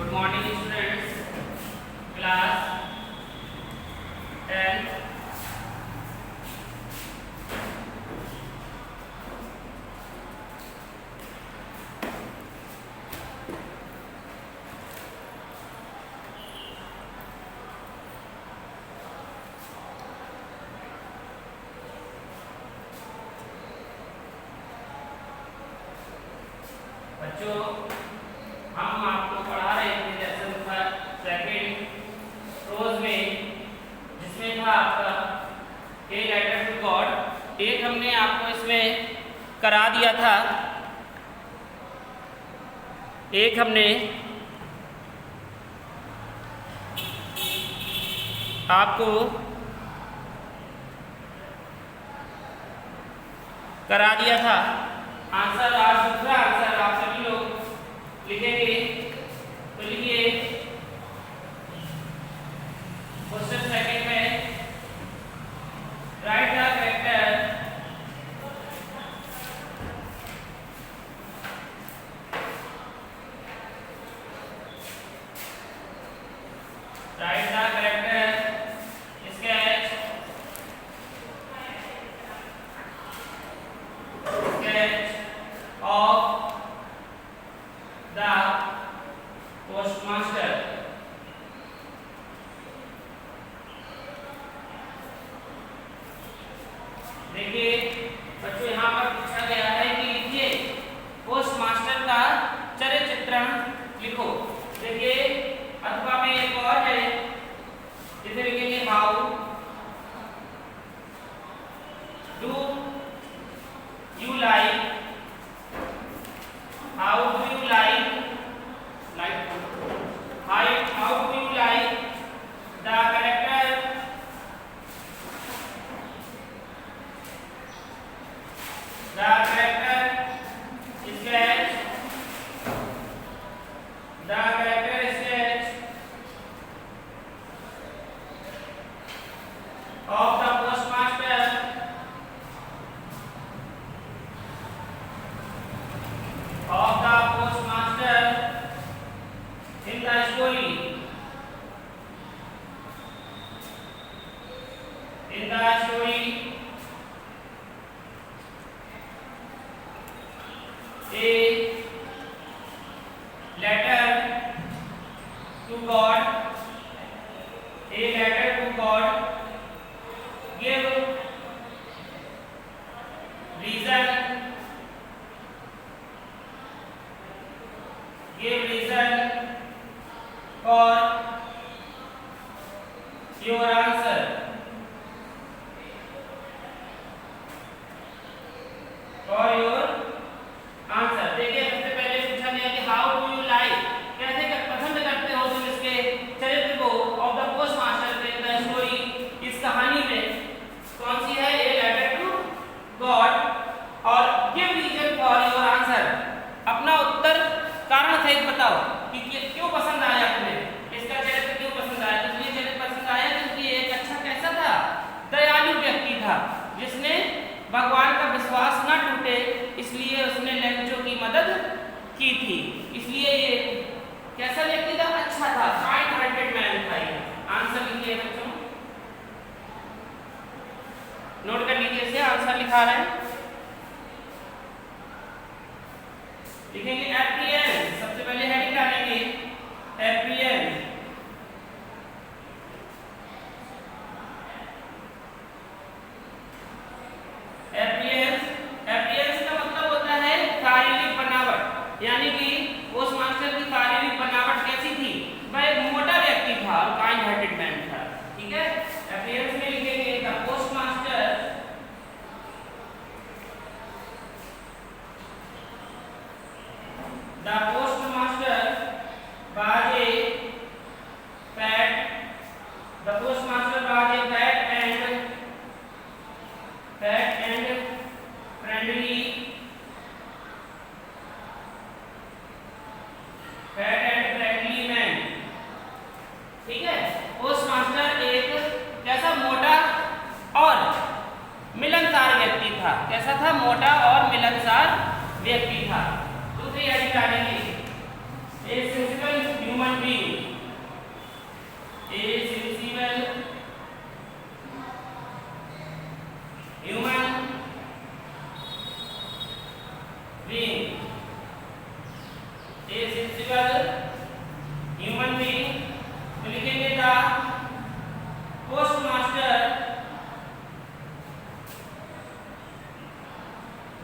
Good morning students, class 10। बच्चों, हम आपको पढ़ा रहे थे लेसन था सेकंड रोज में, जिसमें था आपका ए लेटर टू गॉड। एक हमने आपको इसमें करा दिया था, एक हमने आपको करा दिया था आंसर। आज दूसरा आंसर आप सभी लोग लिखेंगे, तो लिखिए क्वेश्चन सेकंड में right the character of the postmaster। देखिए बच्चों, यहाँ पर पूछा गया है कि लिखिए पोस्टमास्टर का चरित्र चित्रण लिखो। देखिए अथवा में एक और है, जिसे लिखेंगे how do you like, how do you like how do you like the character sketch of the postmaster in the story, a letter to God, give reason for your answer। देखिए सबसे पहले पूछा गया कि हाउ डू यू लाइक, कैसे पसंद करते हो तुम इसके चरित्र को, ऑफ द पोस्टमास्टर के द स्टोरी, इस कहानी में। कौन सी है? ए लेटर टू गॉड, और give reason for your answer, अपना उत्तर कारण सहित बताओ कि क्यों पसंद आया तुम्हें, इसका चरित्र क्यों पसंद आया। तो ये चरित्र पसंद आया क्योंकि एक अच्छा कैसा था, दयालु व्यक्ति था, जिसने भगवान का विश्वास न टूटे इसलिए उसने लंचों की मदद की थी। इसलिए ये कैसा व्यक्ति था? अच्छा था, काइंड हार्टेड मैन था। ये आंसर लिखिए बच्चों, नोट कर लीजिए, इसे आंसर लिखा रहे हैं। लिखेंगे एप्रियंस, सबसे पहले हेडिंग डालेंगे एप्रियंस। एपियरेंस का मतलब होता है शारीरिक बनावट, यानी कि पोस्टमास्टर की शारीरिक बनावट कैसी थी? वह एक मोटा व्यक्ति था और काइंड हार्टेड मैन था। ठीक है, एपियरेंस में लिखेंगे the postmaster was a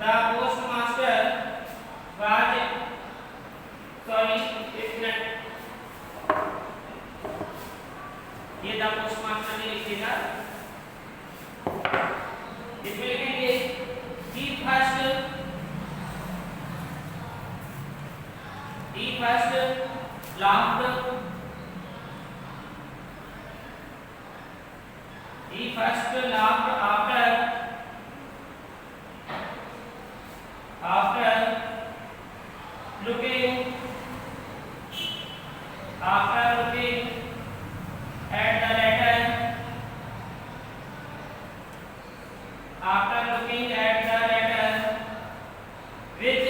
The postmaster was sorry एक मिनट ये द पोस्टमास्टर ने लिखेगा इसमें लिखेंगे he first laughed after looking at the letter which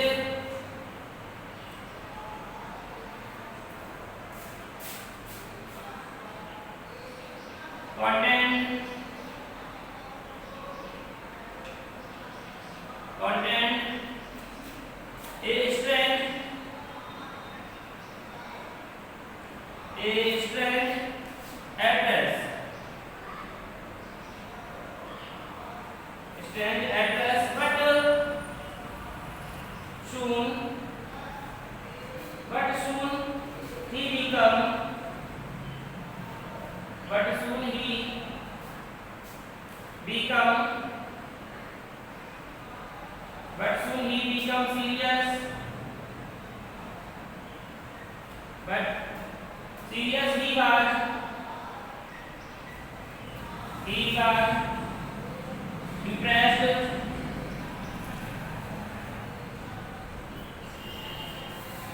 content a strange address but soon he become serious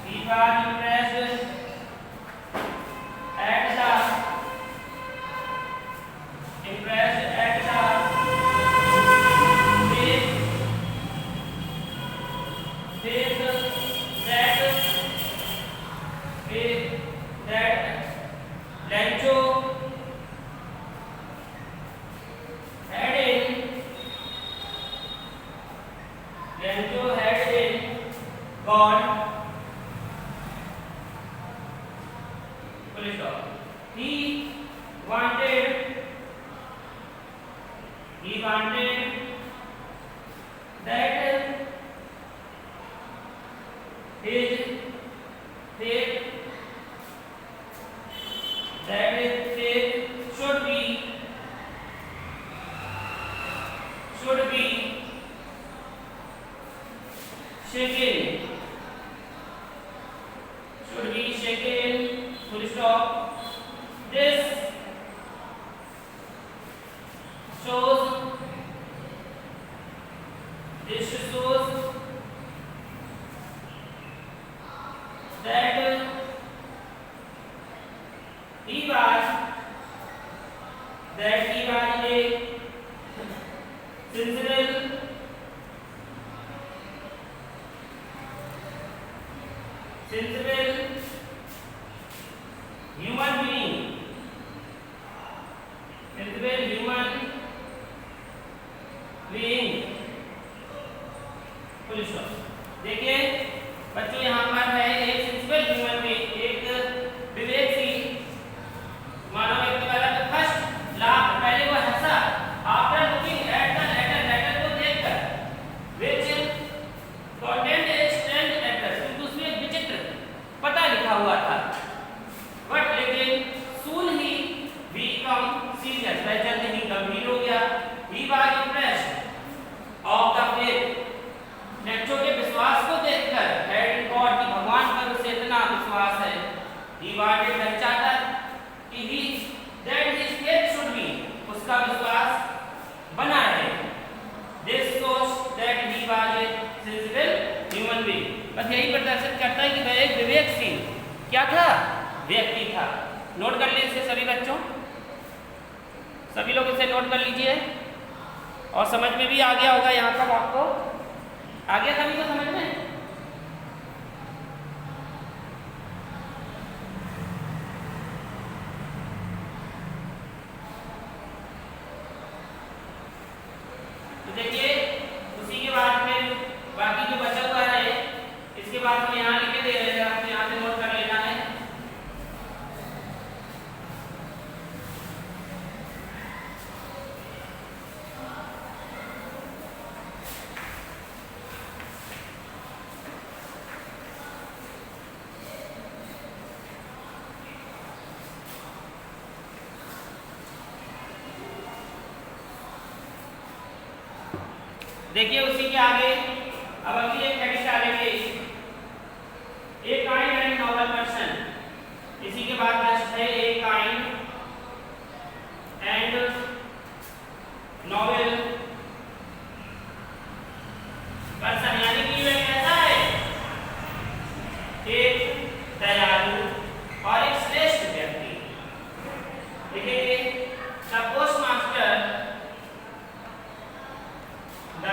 he was impressed at the that Rancho had in God full stop. He wanted that his faith should be shaken full stop. This shows that he was a sensible human being full stop. देखिए बच्चों यहाँ पर है एक sensible human being एक विवेकशील मानव व्यक्ति वाला first लाभ पहले वो हंसा after looking at the letter को देखकर which contained a strange address क्योंकि उसमें एक विचित्र पता लिखा हुआ था बट लेकिन soon he become serious वह जल्द ही गंभीर हो गया he was impressed of the faith नेचो के विश्वास को देखकर had in God कि भगवान पर उसे इतना विश्वास है he wanted वह चाहता कि that his faith should be उसका विश्वास बना रहे this shows that he was a sensible human being बस यही प्रदर्शित करता है कि वह एक विवेकशील क्या था व्यक्ति था नोट कर लीजिए सभी बच्चों सभी लोग इसे नोट कर लीजिए और समझ में भी आ गया होगा यहाँ तक आपको आ गया सभी को समझ में तो देखिए उसी के बाद फिर बाकी जो बचा हुआ है इसके बाद हम यहाँ लिखे दे रहे हैं आपको यहाँ से नोट कर लेना है देखिए उसी के आगे अब अगली एक हेडिंग डालेंगे, a kind and novel person. इसी के बाद नेक्स्ट है a kind and novel person, यानी कि वह कैसा है, एक दयालु और एक श्रेष्ठ व्यक्ति। देखिए the postmaster, the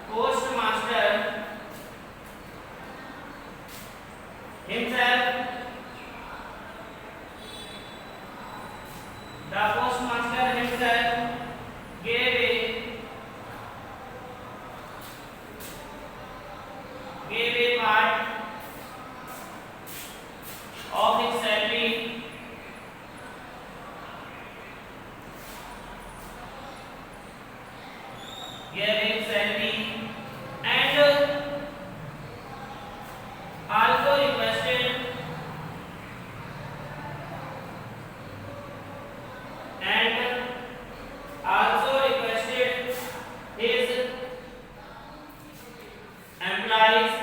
postmaster himself, the postmaster himself gave a part of his salary and also requested his employees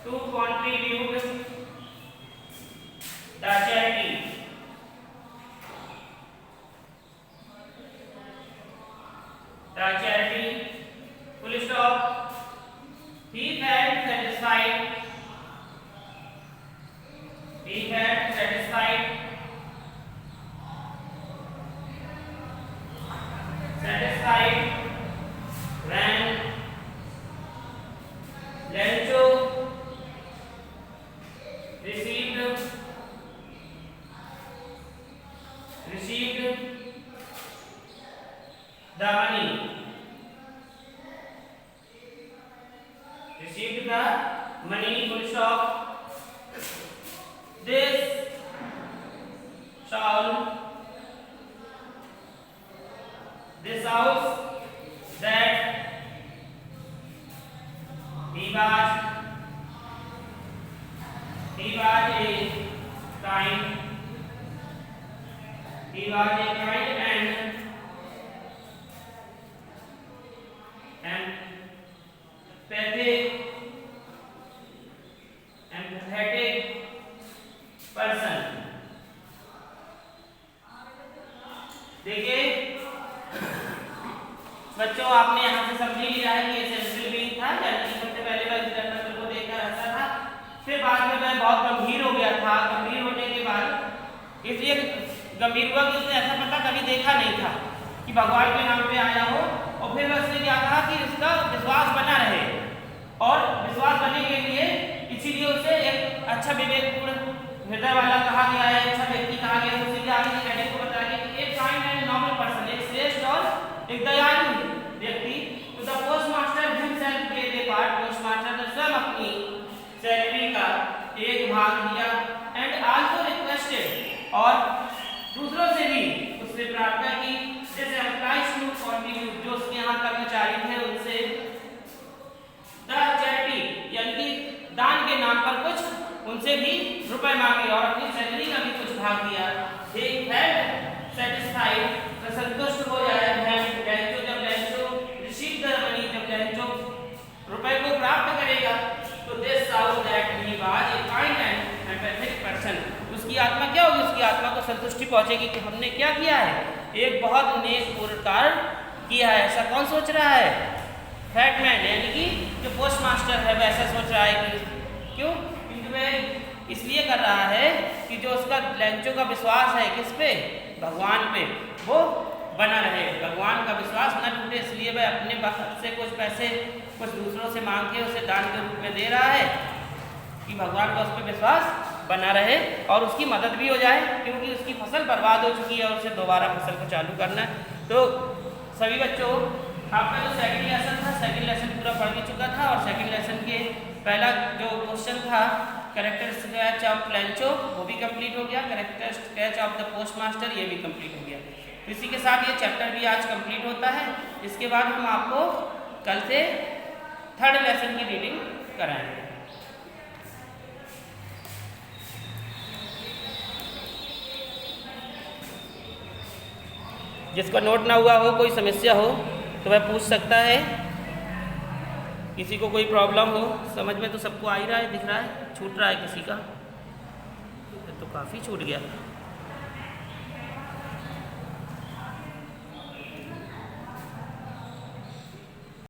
to contribute the charity. Full stop. He felt satisfied. When Lencho received the money. Full stop. This house that he was a kind and empathetic person. देखिए बच्चों, आपने यहाँ से समझ लिया है कि ये सेंट्रल बीइंग था, यानी कि सबसे पहले वह जनरल को देखकर हंसा था, फिर बाद में वह बहुत गंभीर हो गया था। गंभीर होने के बाद इसलिए गंभीर हुआ कि उसने ऐसा पता कभी देखा नहीं था कि भगवान के नाम पे आया हो, और फिर उसने क्या कहा कि इसका विश्वास बना रहे, और विश्वास बनने के लिए इसीलिए उसे एक अच्छा विवेकपूर्ण हृदय वाला कहा गया है, अच्छा व्यक्ति कहा गया है। उसी के आगे हेडिंग को बताया कि एक काइंड एंड नॉर्मल पर्सन, एक श्रेष्ठ और एक दयालु व्यक्ति। तो the postmaster himself gave a part, postmaster ने स्वयं अपनी सैलरी का एक भाग दिया, एंड आल्सो रिक्वेस्टेड, और दूसरों से भी उसने प्रार्थना की, जैसे एम्प्लॉइज टू कंट्रीब्यूट, जो उसके यहाँ कर्मचारी थे उनसे द चैरिटी, यानी कि दान के नाम पर कुछ उनसे भी रुपए मांगे और अपनी सैलरी का भी कुछ भाग दिया। He felt satisfied, संतुष्ट हो जाया है। जब लेंचो रिसीव द मनी, जब लेंचो रुपए को प्राप्त करेगा, तो this show that he was a kind and empathetic person, उसकी आत्मा क्या होगी, उसकी आत्मा को संतुष्टि पहुंचेगी कि हमने क्या किया है, एक बहुत नेक पुरस्कार किया है। ऐसा कौन सोच रहा है, फैटमैन, यानी कि जो पोस्टमास्टर है वैसा सोच रहा है। कि क्यों, क्योंकि वह इसलिए कर रहा है कि जो उसका लेंचो का विश्वास है किस पे, भगवान पे, वो बना रहे, भगवान का विश्वास न टूटे, इसलिए वह अपने वक्त से कुछ पैसे कुछ दूसरों से मांग के उसे दान के रूप में दे रहा है कि भगवान का उस पर विश्वास बना रहे और उसकी मदद भी हो जाए, क्योंकि उसकी फसल बर्बाद हो चुकी है और उसे दोबारा फसल को चालू करना है। तो सभी बच्चों, आपका जो सेकंड लेसन था, सेकंड लेसन पूरा पढ़ भी चुका था, और सेकंड लेसन के पहला जो क्वेश्चन था कैरेक्टर स्केच ऑफ लेंचो, वो भी कंप्लीट हो गया। Character sketch of the postmaster, ये भी कंप्लीट हो गया। तो इसी के साथ ये चैप्टर भी आज कंप्लीट होता है। इसके बाद हम आपको कल से थर्ड लेसन की रीडिंग कराएंगे। जिसका नोट ना हुआ हो, कोई समस्या हो तो वह पूछ सकता है। किसी को कोई प्रॉब्लम हो, समझ में तो सबको आ ही रहा है, दिख रहा है, छूट रहा है किसी का तो काफ़ी छूट गया।